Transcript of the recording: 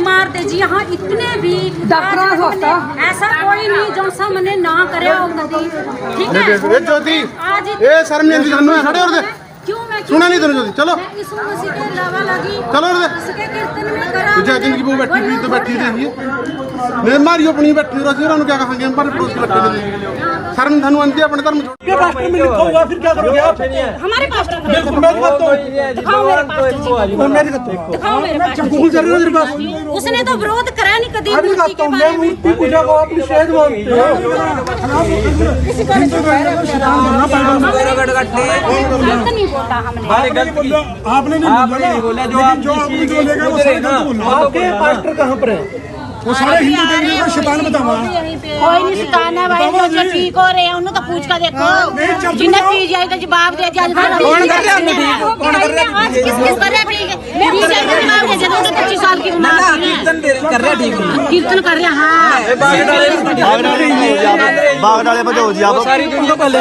मारते जी। यहाँ इतने भी ऐसा कोई नहीं जो सा मैंने ना करे कभी, ठीक है। ज्योति ये शर्म नहीं आती सानू खड़े हो क्यों मैं सुना नहीं तेरे ज्योति चलो यीशु मसीह के अलावा लगी चलो इसके कीर्तन में करा जैकिन की वो बैठी हुई तो बैठी रही मैं मारी अपनी बैठी रही उन्होंने क्या कहेंगे हम पर पड़ोस के बैठे नहीं शर्म थानू आती है अपने धर्म छोड़ के पास्टर में लिखा हुआ फिर क्या करोगे आप? हमारे पास्टर बिल्कुल मैं दिखाता हूँ। दिखाओ मेरे पास्टर जी को। मैं दिखाता हूँ। दिखाओ मेरे पास्टर जी गूगल चल रहा है तेरे पास? उसने तो विरोध करा नहीं कभी मैं मूर्ति दिखाता के हूँ। मैं बारे में। मूर्ति पूजा को अपनी शहद मानते हो। गलत नहीं बोला हमने। आपने नहीं बोला जो आपने बोलेगा वो सारे गलत बोल रहे हैं। आपके पास्टर कहाँ पर है? वो सारे हिंदू देंगे तो शैतान बतावा। कोई नहीं शैतान है भाई, जो ठीक हो रहे हैं उन्हें तो पूछ कर देखो जिन्हें पी जाए तो जवाब दे जाए। कौन कर रहा है ठीक? कौन कर रहा है? आज किस कर रहा है ठीक? मैं 20 साल का जवाब दे देता हूं, 25 साल की उम्र कीर्तन कर रहा है ठीक, कीर्तन कर रहा है। हां बाग डाले बजाओ जी आप सारी दुनिया को ले